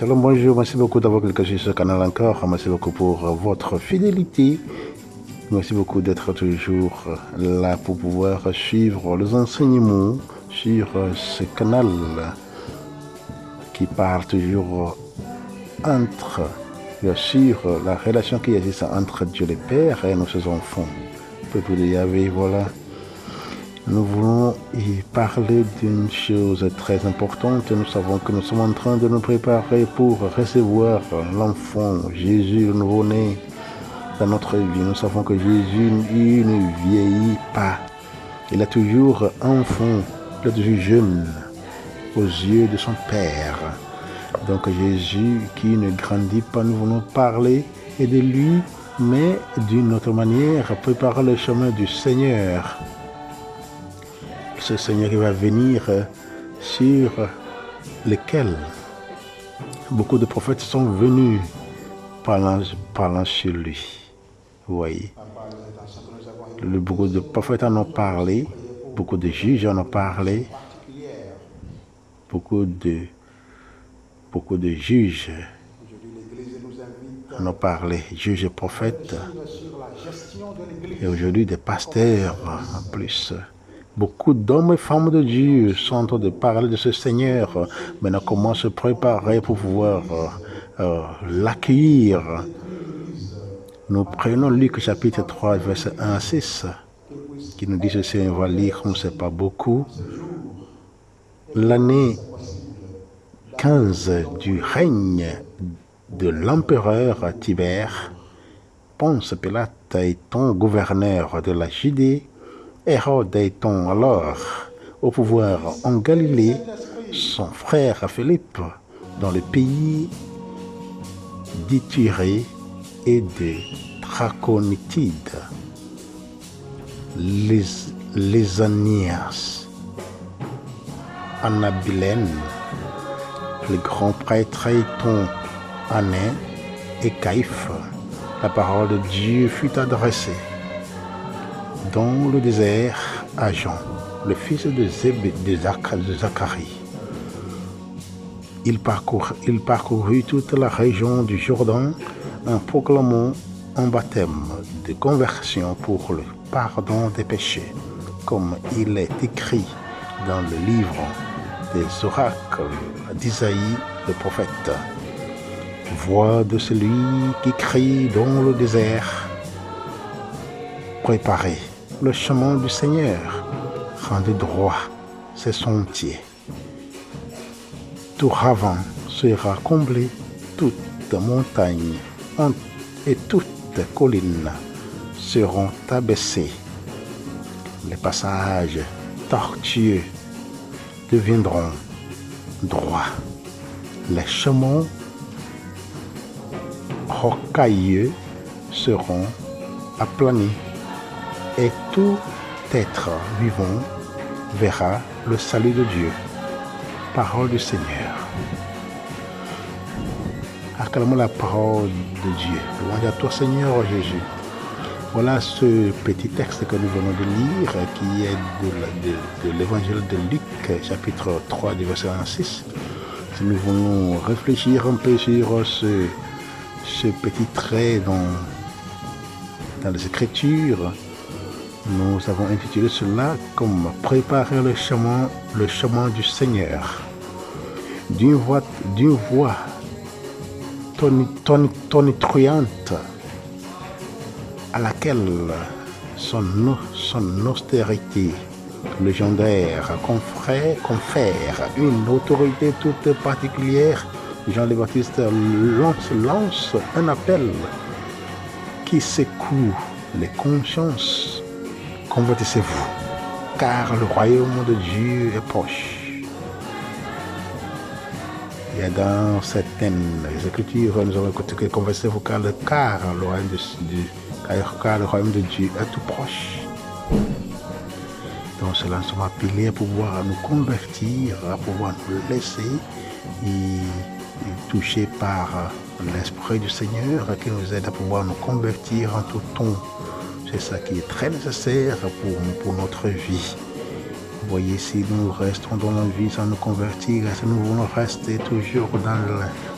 Shalom, bonjour, merci beaucoup d'avoir cliqué sur ce canal encore, merci beaucoup pour votre fidélité, merci beaucoup d'être toujours là pour pouvoir suivre les enseignements sur ce canal qui parle toujours sur la relation qui existe entre Dieu le Père et nos enfants. Peuple de Yahvé, voilà. Nous voulons y parler d'une chose très importante. Nous savons que nous sommes en train de nous préparer pour recevoir l'enfant Jésus, le nouveau-né, dans notre vie. Nous savons que Jésus ne vieillit pas. Il est toujours enfant, il est toujours jeune aux yeux de son Père. Donc Jésus qui ne grandit pas, nous voulons parler et de lui, mais d'une autre manière, préparer le chemin du Seigneur. Ce Seigneur qui va venir sur lequel beaucoup de prophètes sont venus parlant sur lui. Vous voyez, beaucoup de prophètes en ont parlé, beaucoup de juges en ont parlé, beaucoup de juges en ont parlé, juges et prophètes, et aujourd'hui des pasteurs en plus. Beaucoup d'hommes et femmes de Dieu sont en train de parler de ce Seigneur. Maintenant, comment se préparer pour pouvoir l'accueillir. Nous prenons Luc chapitre 3, verset 1 à 6, qui nous dit ceci, on va lire, on ne sait pas beaucoup. L'année 15 du règne de l'empereur Tibère, Ponce Pilate étant gouverneur de la Judée, Hérode étant alors au pouvoir en Galilée, son frère Philippe dans le pays d'Ithyrée et de Trachonitide, Lysanias, Anabilène, le grand prêtre étant Anné et Caïphe, la parole de Dieu fut adressée dans le désert à Jean, le fils de Zacharie. Il parcourut toute la région du Jourdain en proclamant un baptême de conversion pour le pardon des péchés, comme il est écrit dans le livre des oracles d'Isaïe le prophète. Voix de celui qui crie dans le désert, préparez le chemin du Seigneur, rendez droit ses sentiers. Tout ravin sera comblé, toute montagne et toute colline seront abaissées. Les passages tortueux deviendront droits. Les chemins rocailleux seront aplanis. Et tout être vivant verra le salut de Dieu. Parole du Seigneur. Acclamons la parole de Dieu. Louange à toi, Seigneur Jésus. Voilà ce petit texte que nous venons de lire, qui est de l'évangile de Luc, chapitre 3, du verset 1 à 6. Si nous voulons réfléchir un peu sur ce petit trait dans les Écritures, nous avons intitulé cela comme « Préparer le chemin du Seigneur ». D'une voix tonitruante à laquelle son austérité légendaire confère une autorité toute particulière, Jean le Baptiste lance un appel qui secoue les consciences. Convertissez-vous, car le royaume de Dieu est proche. Il y a dans certaines écritures, nous avons écouté que convertissez-vous, car le royaume de Dieu est tout proche. Donc cela nous sommes appelés à pouvoir nous convertir, à pouvoir nous laisser et toucher par l'Esprit du Seigneur qui nous aide à pouvoir nous convertir en tout temps. C'est ça qui est très nécessaire pour notre vie. Vous voyez, si nous restons dans la vie sans nous convertir, si nous voulons rester toujours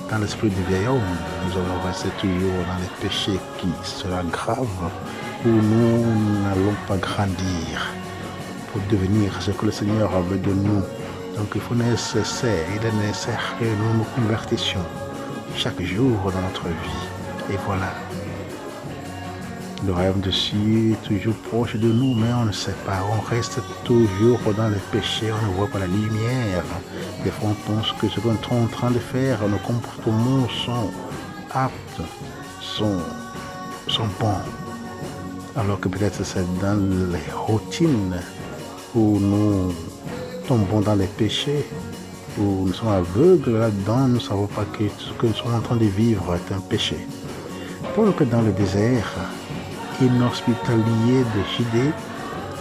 dans l'esprit du vieil homme. Nous allons rester toujours dans les péchés qui sera grave, où nous n'allons pas grandir pour devenir ce que le Seigneur veut de nous. Donc il est nécessaire que nous nous convertissions chaque jour dans notre vie. Et voilà. Le royaume de Dieu est toujours proche de nous, mais on ne sait pas. On reste toujours dans les péchés, on ne voit pas la lumière. Des fois, on pense que ce qu'on est en train de faire, nos comportements sont aptes, sont bons. Alors que peut-être c'est dans les routines où nous tombons dans les péchés, où nous sommes aveugles là-dedans, nous ne savons pas que ce que nous sommes en train de vivre est un péché. Donc dans le désert inhospitalier de Judée,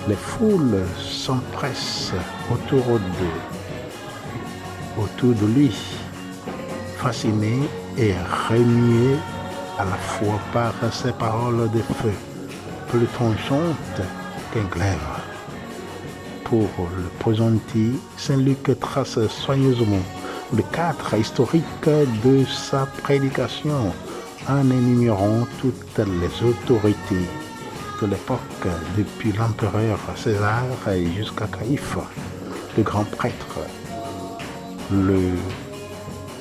les foules s'empressent autour de lui, fascinées et remuées à la fois par ses paroles de feu, plus tranchantes qu'un glaive. Pour le présenter, Saint Luc trace soigneusement le cadre historique de sa prédication en énumérant toutes les autorités de l'époque, depuis l'empereur César jusqu'à Caïphe, le grand prêtre. Le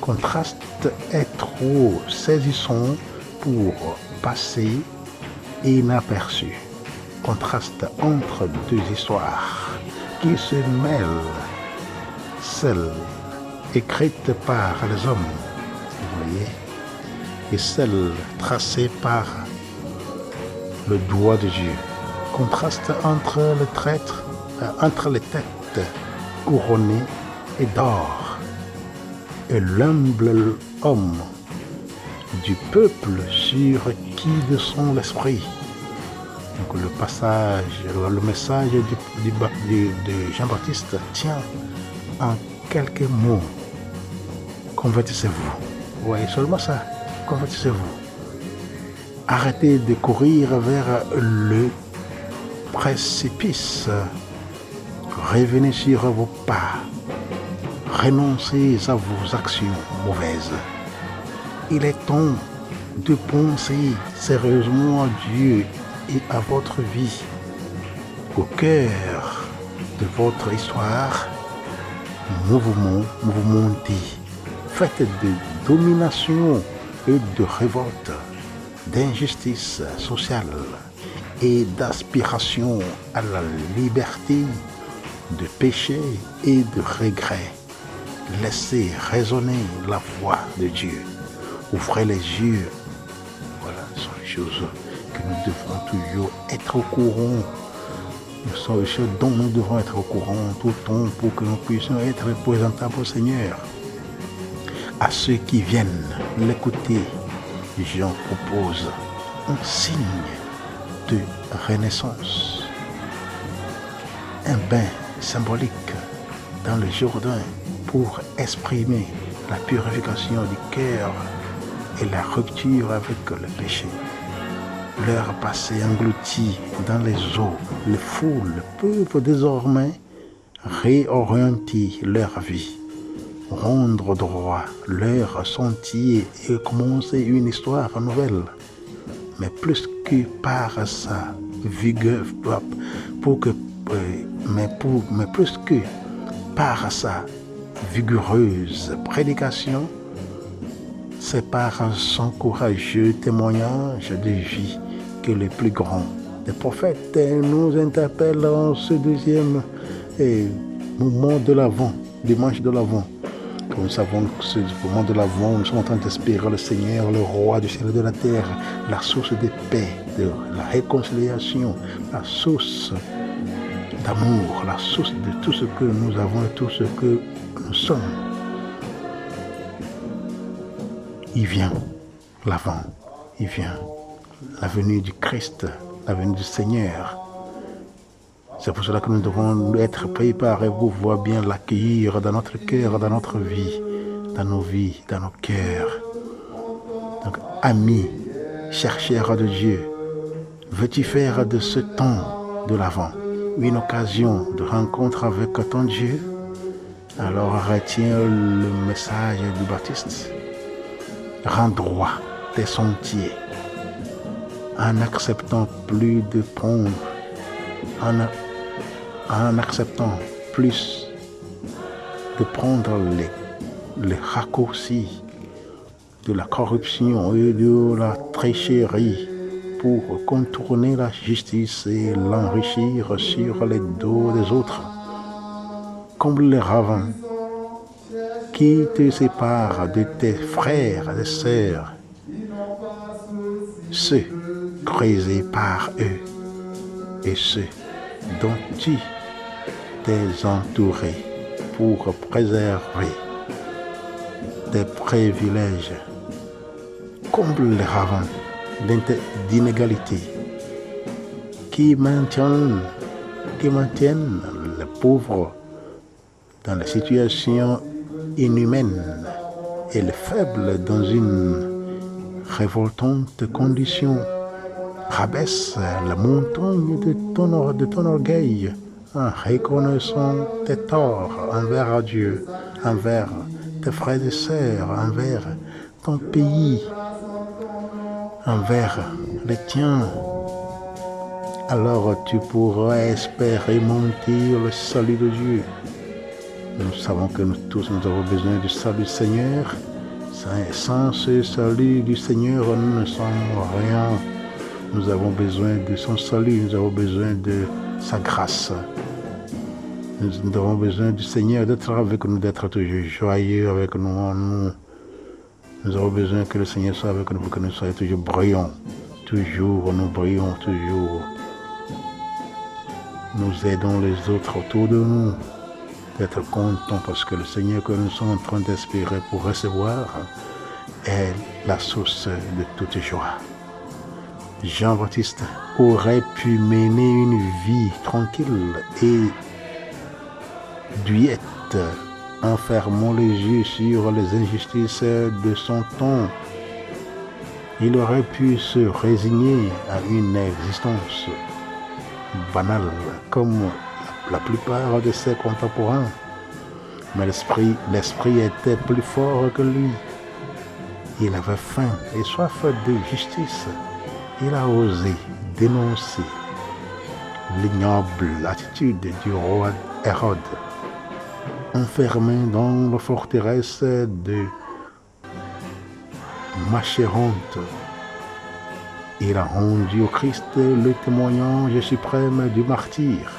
contraste est trop saisissant pour passer inaperçu. Contraste entre deux histoires qui se mêlent, celle écrite par les hommes, vous voyez, et celle tracée par le doigt de Dieu. Contraste entre les têtes couronnées et d'or et l'humble homme du peuple sur qui descend l'esprit. Donc le message de Jean-Baptiste tient en quelques mots. Convertissez-vous. Vous voyez seulement ça. Convertissez-vous. Arrêtez de courir vers le précipice. Revenez sur vos pas. Renoncez à vos actions mauvaises. Il est temps de penser sérieusement à Dieu et à votre vie. Au cœur de votre histoire, mouvementez. Faites de domination et de révolte, d'injustice sociale et d'aspiration à la liberté, de péché et de regret. Laissez résonner la voix de Dieu. Ouvrez les yeux. Voilà, ce sont les choses que nous devrons toujours être au courant. Ce sont les choses dont nous devons être au courant tout le temps pour que nous puissions être représentables au Seigneur. À ceux qui viennent l'écouter, j'en propose un signe de renaissance. Un bain symbolique dans le Jourdain pour exprimer la purification du cœur et la rupture avec le péché. Leur passé englouti dans les eaux, les foules peuvent désormais réorienter leur vie, rendre droit leur sentier et commencer une histoire nouvelle. Mais plus que par sa vigueur, plus que par sa vigoureuse prédication, c'est par son courageux témoignage de vie que le plus grand des prophètes nous interpelle en ce deuxième moment de l'Avent, dimanche de l'Avent. Comme nous savons que ce moment de l'Avent, nous sommes en train d'espérer le Seigneur, le roi du ciel et de la terre, la source de paix, de la réconciliation, la source d'amour, la source de tout ce que nous avons et tout ce que nous sommes. Il vient l'Avent, il vient la venue du Christ, la venue du Seigneur. C'est pour cela que nous devons être préparés pour pouvoir bien l'accueillir dans notre cœur, dans notre vie, dans nos vies, dans nos cœurs. Donc, amis, chercheurs de Dieu, veux-tu faire de ce temps de l'Avent une occasion de rencontre avec ton Dieu? Alors retiens le message du Baptiste. rend droit tes sentiers, en acceptant plus de prendre, en acceptant plus de prendre les raccourcis de la corruption et de la tricherie pour contourner la justice et l'enrichir sur les dos des autres. Comble les ravins qui te séparent de tes frères et sœurs, ceux creusés par eux et ceux dont tu t'es entouré pour préserver tes privilèges. Comble les ravins d'inégalité qui maintiennent les pauvres dans la situation inhumaine et les faibles dans une révoltante condition. Rabaisse la montagne de ton orgueil en reconnaissant tes torts envers Dieu, envers tes frères et sœurs, envers ton pays, envers les tiens. Alors tu pourras espérer monter le salut de Dieu. Nous savons que nous tous nous avons besoin du salut du Seigneur. Sans ce salut du Seigneur, nous ne sommes rien. Nous avons besoin de son salut, nous avons besoin de sa grâce. Nous avons besoin du Seigneur d'être avec nous, d'être toujours joyeux avec nous. Nous avons besoin que le Seigneur soit avec nous pour que nous soyons toujours brillants. Toujours, nous brillons, toujours. Nous aidons les autres autour de nous d'être contents parce que le Seigneur que nous sommes en train d'espérer pour recevoir est la source de toute joie. Jean-Baptiste aurait pu mener une vie tranquille et douillette en fermant les yeux sur les injustices de son temps. Il aurait pu se résigner à une existence banale comme la plupart de ses contemporains. Mais l'esprit était plus fort que lui. Il avait faim et soif de justice. Il a osé dénoncer l'ignoble attitude du roi Hérode, enfermé dans la forteresse de Machéronte. Il a rendu au Christ le témoignage suprême du martyr,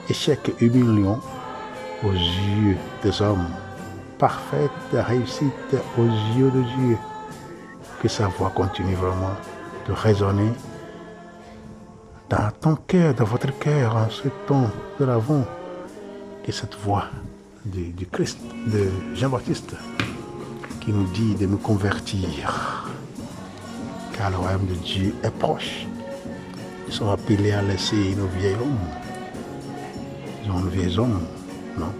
échec humiliant aux yeux des hommes, parfaite réussite aux yeux de Dieu. Que sa voix continue vraiment de résonner dans ton cœur, dans votre cœur, en ce temps de l'Avent. Et cette voix du Christ, de Jean-Baptiste, qui nous dit de nous convertir, car le royaume de Dieu est proche. Ils sont appelés à laisser nos vieils hommes. Nos vieils hommes, non?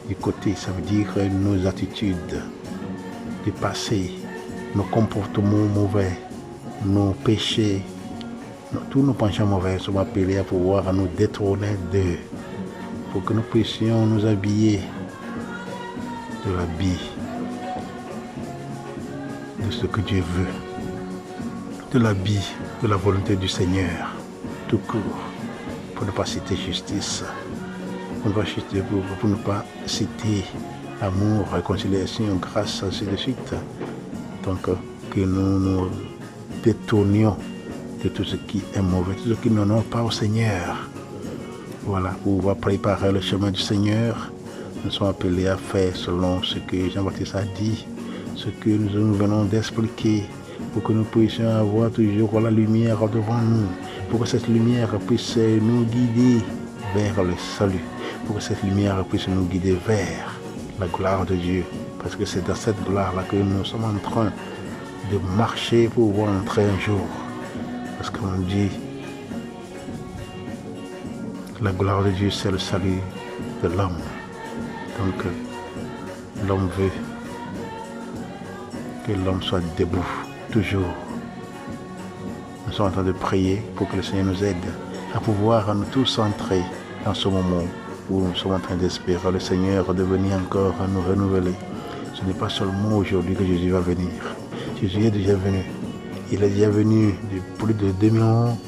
Du côté, ça veut dire nos attitudes du passé, nos comportements mauvais, nos péchés, tous nos penchants mauvais sont appelés à pouvoir nous détourner d'eux, pour que nous puissions nous habiller de l'habit de ce que Dieu veut, de l'habit de la volonté du Seigneur, tout court, pour ne pas citer justice, pour ne pas citer amour, réconciliation, grâce, ainsi de suite. Donc, que nous nous détournions de tout ce qui est mauvais, tout ce qui n'honore pas au Seigneur. Voilà, pour pouvoir préparer le chemin du Seigneur, nous sommes appelés à faire selon ce que Jean-Baptiste a dit, ce que nous venons d'expliquer, pour que nous puissions avoir toujours la lumière devant nous, pour que cette lumière puisse nous guider vers le salut, pour que cette lumière puisse nous guider vers la gloire de Dieu, parce que c'est dans cette gloire-là que nous sommes en train de marcher pour pouvoir entrer un jour. Parce qu'on dit, la gloire de Dieu, c'est le salut de l'homme. Donc, l'homme veut que l'homme soit debout, toujours. Nous sommes en train de prier pour que le Seigneur nous aide à pouvoir nous tous entrer dans ce moment où nous sommes en train d'espérer le Seigneur de venir encore nous renouveler. Ce n'est pas seulement aujourd'hui que Jésus va venir. Jésus est déjà venu. Il est déjà venu depuis plus de 2000 ans.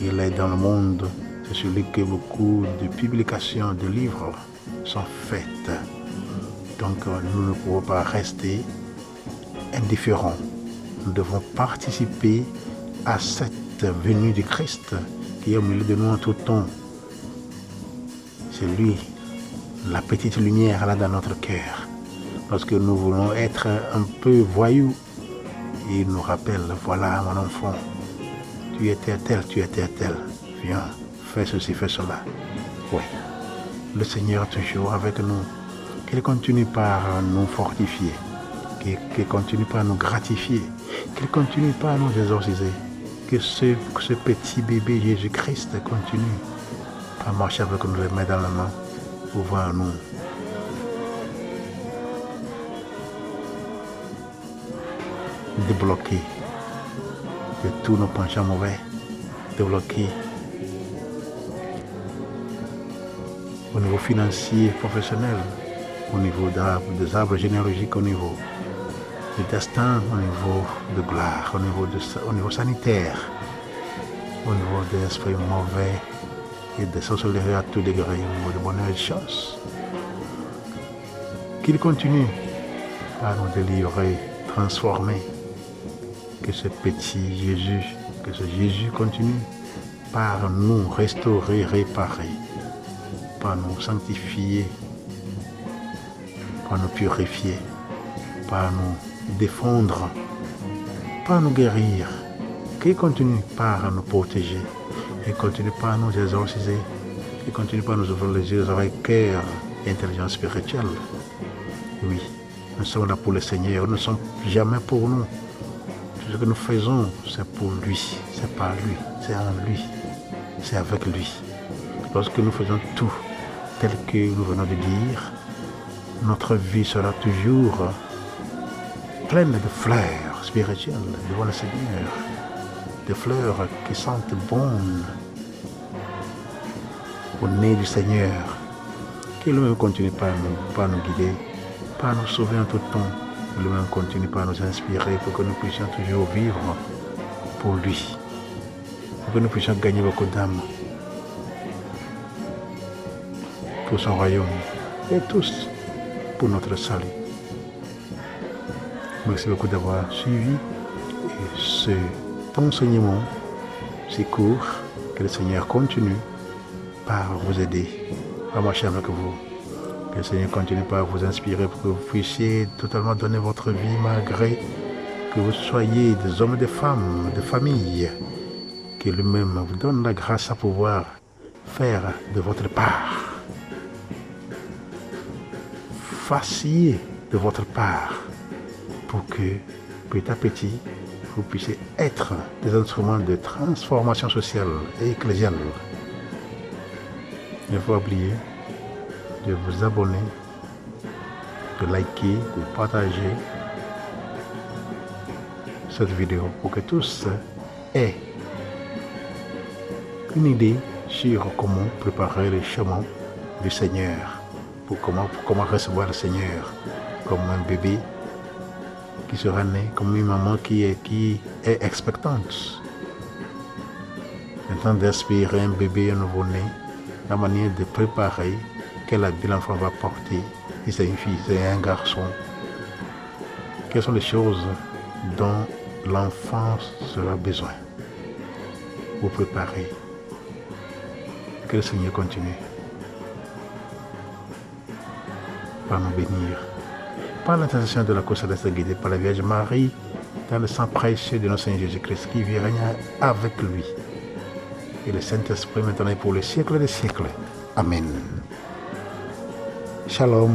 Il est dans le monde. C'est celui que beaucoup de publications, de livres sont faites. Donc nous ne pouvons pas rester indifférents. Nous devons participer à cette venue du Christ qui est au milieu de nous en tout temps. C'est lui, la petite lumière là dans notre cœur. Lorsque nous voulons être un peu voyous, il nous rappelle, voilà mon enfant, tu étais tel, viens, fais ceci, fais cela. Oui, le Seigneur est toujours avec nous, qu'il continue par nous fortifier, qu'il continue par nous gratifier, qu'il continue par nous exorciser, que ce petit bébé Jésus-Christ continue par marcher avec nous les mains dans la main, pour voir nous débloquer de tous nos penchants mauvais, débloquer au niveau financier, professionnel, au niveau des arbres généalogiques, au niveau du destin, au niveau de gloire, au niveau sanitaire, au niveau des esprits mauvais et des sorcelleries à tout degré, au niveau de bonheur et de chance. Qu'il continue à nous délivrer, transformer, que ce petit Jésus, que ce Jésus continue par nous restaurer, réparer, par nous sanctifier, par nous purifier, par nous défendre, par nous guérir, qu'il continue par nous protéger, qu'il continue par nous exorciser, qu'il continue par nous ouvrir les yeux, les oreilles, cœur et intelligence spirituelle. Oui, nous sommes là pour le Seigneur, nous ne sommes jamais pour nous. Tout ce que nous faisons, c'est pour lui, c'est par lui, c'est en lui, c'est avec lui. Lorsque nous faisons tout tel que nous venons de dire, notre vie sera toujours pleine de fleurs spirituelles devant le Seigneur, des fleurs qui sentent bon au nez du Seigneur, qui lui-même continue par nous guider, par nous sauver en tout temps. Lui-même continue par nous inspirer pour que nous puissions toujours vivre pour lui, pour que nous puissions gagner beaucoup d'âmes pour son royaume et tous pour notre salut. Merci beaucoup d'avoir suivi ce enseignement si court. Que le Seigneur continue par vous aider à marcher avec vous. Que le Seigneur continue par vous inspirer pour que vous puissiez totalement donner votre vie malgré que vous soyez des hommes et des femmes, de famille. Que lui-même vous donne la grâce à pouvoir faire de votre part. Fassiez de votre part pour que petit à petit vous puissiez être des instruments de transformation sociale et ecclésiale. Il ne faut pas oublier de vous abonner, de liker, de partager cette vidéo pour que tous aient une idée sur comment préparer le chemin du Seigneur, pour comment recevoir le Seigneur comme un bébé qui sera né, comme une maman qui est expectante. Maintenant d'inspirer un bébé, un nouveau-né, la manière de préparer quel habit l'enfant va porter, si c'est une fille, si c'est un garçon. Quelles sont les choses dont l'enfant sera besoin pour préparer. Que le Seigneur continue par nous bénir. Par l'intercession de la cour céleste guidée par la Vierge Marie, dans le sang précieux de notre Seigneur Jésus-Christ, qui vit régner avec lui. Et le Saint-Esprit maintenant et pour les siècles des siècles. Amen. Shalom.